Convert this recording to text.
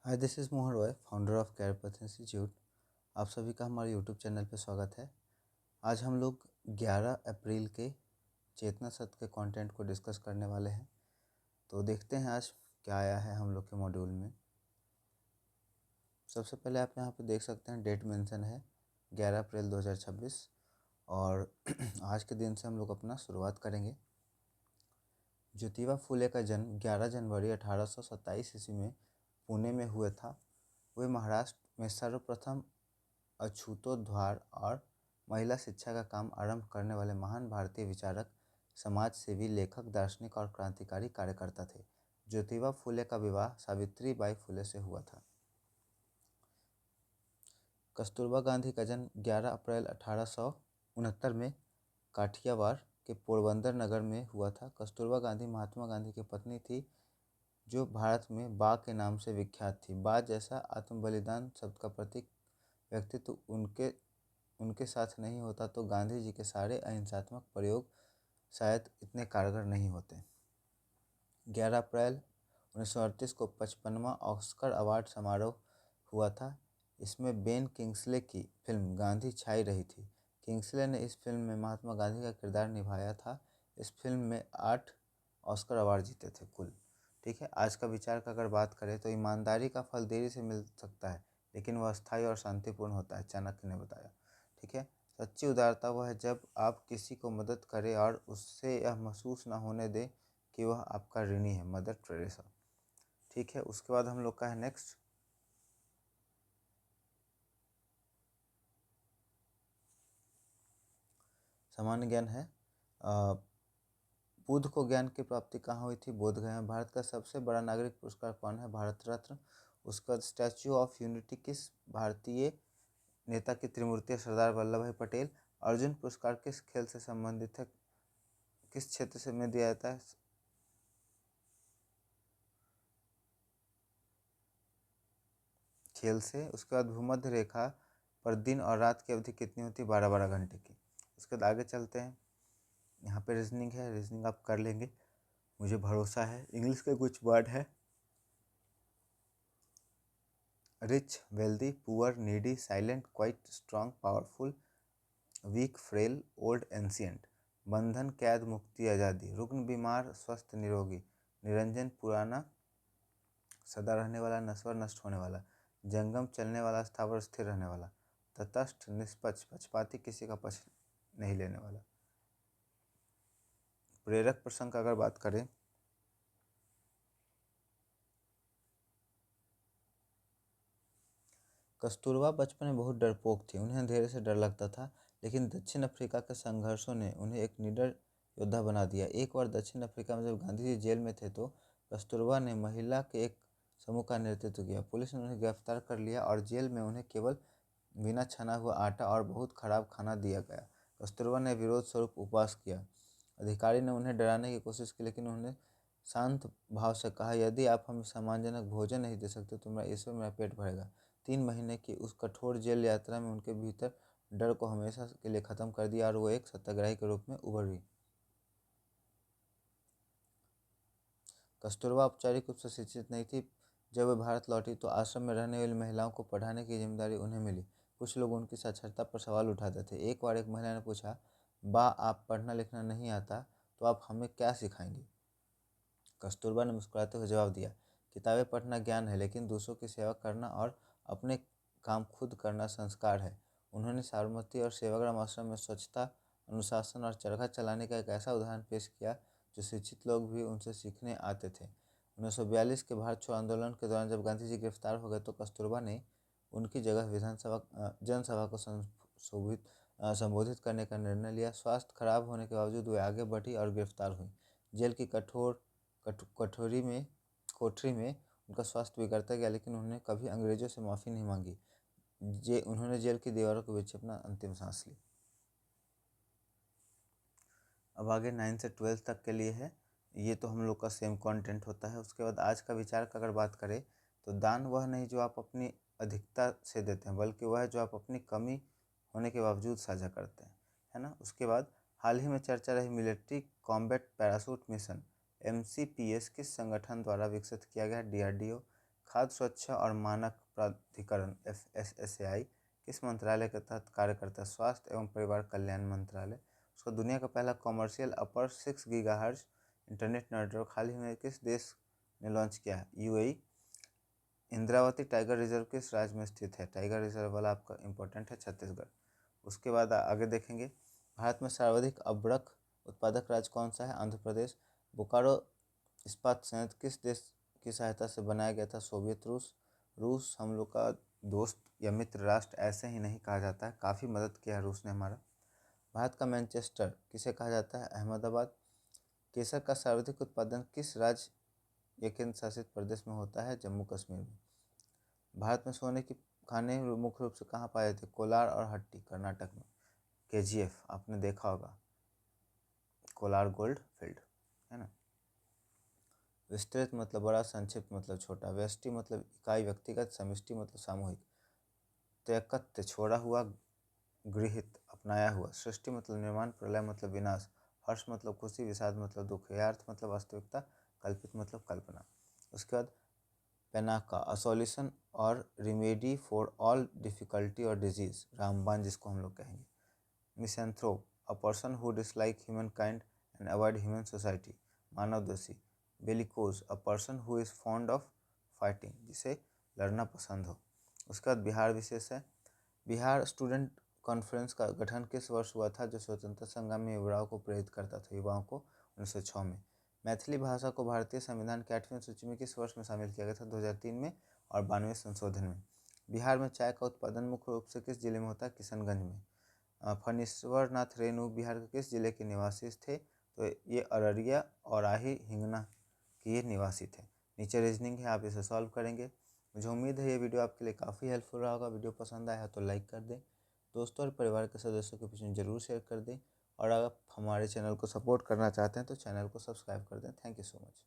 Hi, this is Mohan Roy, founder of Career Path Institute. आप सभी का हमारे यूट्यूब चैनल पे स्वागत है। आज हम लोग 11 अप्रैल के चेतना सत्र के कंटेंट को डिस्कस करने वाले हैं। तो देखते हैं आज क्या आया है हम लोग के मॉड्यूल में। सबसे पहले आप यहाँ पे देख सकते हैं डेट मेंशन है 11 अप्रैल 2026 और आज के दिन से हम लोग अपना शुरुआत करेंगे। ज्योतिबा फुले का जन्म 11 जनवरी 1827 ईस्वी में पुणे में हुआ था। वे महाराष्ट्र में सर्वप्रथम अछूतोद्धार और महिला शिक्षा का काम आरंभ करने वाले महान भारतीय विचारक, समाज सेवी, लेखक, दार्शनिक और क्रांतिकारी कार्यकर्ता थे। ज्योतिबा फुले का विवाह सावित्री बाई फुले से हुआ था। कस्तूरबा गांधी का जन्म 11 अप्रैल 1869 में काठियावाड़ के पोरबंदर नगर में हुआ था। कस्तूरबा गांधी महात्मा गांधी की पत्नी थी, जो भारत में बा के नाम से विख्यात थी। बा जैसा आत्म बलिदान शब्द का प्रतीक व्यक्तित्व उनके साथ नहीं होता तो गांधी जी के सारे अहिंसात्मक प्रयोग शायद इतने कारगर नहीं होते। 11 अप्रैल 1938 को 55वां ऑस्कर अवार्ड समारोह हुआ था। इसमें बेन किंग्सले की फिल्म गांधी छाई रही थी। किंग्सले ने इस फिल्म में महात्मा गांधी का किरदार निभाया था। इस फिल्म में 8 ऑस्कर अवार्ड जीते थे कुल। ठीक है, आज का विचार का अगर बात करें तो ईमानदारी का फल देरी से मिल सकता है, लेकिन वह अस्थायी और शांतिपूर्ण होता है, चाणक्य ने बताया। ठीक है, सच्ची उदारता वह है जब आप किसी को मदद करें और उससे यह महसूस न होने दें कि वह आपका ऋणी है, मदर टेरेसा। ठीक है, उसके बाद हम लोग का है नेक्स्ट सामान्य ज्ञान है। बुद्ध को ज्ञान की प्राप्ति कहाँ हुई थी? बोध गया। भारत का सबसे बड़ा नागरिक पुरस्कार कौन है? भारत रत्न। उसका स्टैच्यू ऑफ यूनिटी किस भारतीय नेता की त्रिमूर्ति है? सरदार वल्लभ भाई पटेल। अर्जुन पुरस्कार किस खेल से संबंधित है? किस क्षेत्र से में दिया जाता है? खेल से। उसके बाद भूमध्य रेखा पर दिन और रात की अवधि कितनी होती है? 12-12 घंटे की। उसके बाद आगे चलते हैं। यहाँ पे रीजनिंग है, रीजनिंग आप कर लेंगे, मुझे भरोसा है। इंग्लिश के कुछ वर्ड है। Rich, wealthy, poor, needy, silent, quiet, strong, powerful, weak, frail, old, ancient. बंधन, कैद, मुक्ति, आज़ादी। रुग्ण, बीमार, स्वस्थ, निरोगी। निरंजन, पुराना, सदा रहने वाला, नश्वर, नष्ट होने वाला। जंगम, चलने वाला, स्थावर, स्थिर रहने वाला। तटस्थ, निष्पक्ष, पक्षपाती, किसी का पक्ष नहीं लेने वाला। प्रेरक प्रसंग का अगर बात करें कस्तूरबा बचपन में बहुत डरपोक थी। उन्हें अंधेरे से डर लगता था, लेकिन दक्षिण अफ्रीका के संघर्षों ने उन्हें एक निडर योद्धा बना दिया। एक बार दक्षिण अफ्रीका में जब गांधी जी जेल में थे तो कस्तूरबा ने महिला के एक समूह का नेतृत्व किया। पुलिस ने उन्हें गिरफ्तार कर लिया और जेल में उन्हें केवल बिना छना हुआ आटा और बहुत खराब खाना दिया गया। कस्तूरबा ने विरोध स्वरूप उपवास किया। अधिकारी ने उन्हें डराने की कोशिश की, लेकिन उन्होंने शांत भाव से कहा, यदि आप हमें सम्मानजनक भोजन नहीं दे सकते तो मेरा ईश्वर मेरा पेट भरेगा। 3 महीने की उस कठोर जेल यात्रा में उनके भीतर डर को हमेशा के लिए खत्म कर दिया और वो एक सत्याग्रही के रूप में उभर गई। कस्तूरबा औपचारिक रूप से शिक्षित नहीं थी। जब वे भारत लौटी तो आश्रम में रहने वाली महिलाओं को पढ़ाने की जिम्मेदारी उन्हें मिली। कुछ लोग उनकी साक्षरता पर सवाल उठाते थे। एक बार एक महिला ने पूछा, बा, आप पढ़ना लिखना नहीं आता तो आप हमें क्या सिखाएंगी? कस्तूरबा ने मुस्कुराते हुए जवाब दिया, किताबें पढ़ना ज्ञान है, लेकिन दूसरों की सेवा करना और अपने काम खुद करना संस्कार है। उन्होंने साबरमती और सेवाग्राम आश्रम में स्वच्छता, अनुशासन और चरखा चलाने का एक ऐसा उदाहरण पेश किया जो शिक्षित लोग भी उनसे सीखने आते थे। 1942 के भारत छोड़ो आंदोलन के दौरान जब गांधी जी गिरफ्तार हो गए तो कस्तूरबा ने उनकी जगह जनसभा को संबोधित करने का निर्णय लिया। स्वास्थ्य खराब होने के बावजूद वे आगे बढ़ी और गिरफ्तार हुई। जेल की कोठरी में उनका स्वास्थ्य बिगड़ता गया, लेकिन उन्होंने कभी अंग्रेजों से माफ़ी नहीं मांगी। उन्होंने जेल की दीवारों के बीच अपना अंतिम सांस ली। अब आगे 9 से 12 तक के लिए है। ये तो हम लोग का सेम कंटेंट होता है। उसके बाद आज का विचार का अगर बात करें तो दान वह नहीं जो आप अपनी अधिकता से देते हैं, बल्कि वह है जो आप अपनी कमी होने के बावजूद साझा करते हैं, है ना। उसके बाद हाल ही में चर्चा रही military combat parachute mission MCPS किस संगठन द्वारा विकसित किया गया? DRDO। खाद्य सुरक्षा और मानक प्राधिकरण FSSAI किस मंत्रालय के तहत कार्य करता है? स्वास्थ्य एवं परिवार कल्याण मंत्रालय। उसका दुनिया का पहला कॉमर्शियल अपर 6 गीगाहर्ट्ज इंटरनेट नेटवर्क हाल ही में किस देश ने लॉन्च किया है? UAE। इंद्रावती टाइगर रिजर्व किस राज्य में स्थित है? टाइगर रिजर्व वाला आपका इंपॉर्टेंट है, छत्तीसगढ़। उसके बाद आगे देखेंगे, भारत में सर्वाधिक अभ्रक उत्पादक राज्य कौन सा है? आंध्र प्रदेश। बोकारो इस्पात संयंत्र किस देश की सहायता से बनाया गया था? सोवियत रूस। रूस हम लोग का दोस्त या मित्र राष्ट्र ऐसे ही नहीं कहा जाता है, काफ़ी मदद किया है रूस ने हमारा। भारत का मैनचेस्टर किसे कहा जाता है? अहमदाबाद। केसर का सर्वाधिक उत्पादन किस राज्य या केंद्र शासित प्रदेश में होता है? जम्मू कश्मीर में। भारत में सोने की खाने मुख्य रूप से कहाँ पाए जाते? कोलार और हट्टी, कर्नाटक में। KGF आपने देखा होगा, कोलार गोल्ड फील्ड, है ना। विस्तृत मतलब बड़ा, संक्षिप्त मतलब छोटा। व्यष्टि मतलब इकाई व्यक्तिगत, समष्टि मतलब सामूहिक। त्यक्त छोड़ा हुआ, गृहीत अपनाया हुआ। सृष्टि मतलब निर्माण, प्रलय मतलब विनाश। हर्ष मतलब खुशी, विषाद मतलब दुख। यथार्थ मतलब वास्तविकता, कल्पित मतलब कल्पना। उसके बाद पेनाका, अ सॉल्यूशन और रिमेडी फॉर ऑल डिफिकल्टी और डिजीज, रामबाण जिसको हम लोग कहेंगे। Misanthrope, a person who dislike humankind and avoid human society, मानवदोषी। Bellicose, a person who is fond of fighting, जिसे लड़ना पसंद हो। उसके बाद बिहार विशेष है। बिहार स्टूडेंट कॉन्फ्रेंस का गठन किस वर्ष हुआ था, जो स्वतंत्रता संग्राम में युवाओं को प्रेरित करता था, युवाओं को? 1906 में। मैथिली भाषा को भारतीय संविधान की 8वीं सूची में किस वर्ष में शामिल किया गया था? 2003 में और 92वें संशोधन में। बिहार में चाय का उत्पादन मुख्य रूप से किस जिले में होता है? किशनगंज में। फणीश्वर नाथ रेणु बिहार के किस जिले के निवासी थे? तो ये अररिया और आही हिंगना के ये निवासी थे। नीचे रीजनिंग है, आप इसे सॉल्व करेंगे। मुझे उम्मीद है ये वीडियो आपके लिए काफ़ी हेल्पफुल रहा होगा। वीडियो पसंद आया है तो लाइक कर दें, दोस्तों और परिवार के सदस्यों के बीच में ज़रूर शेयर कर दें, और अगर आप हमारे चैनल को सपोर्ट करना चाहते हैं तो चैनल को सब्सक्राइब कर दें। Thank you so much.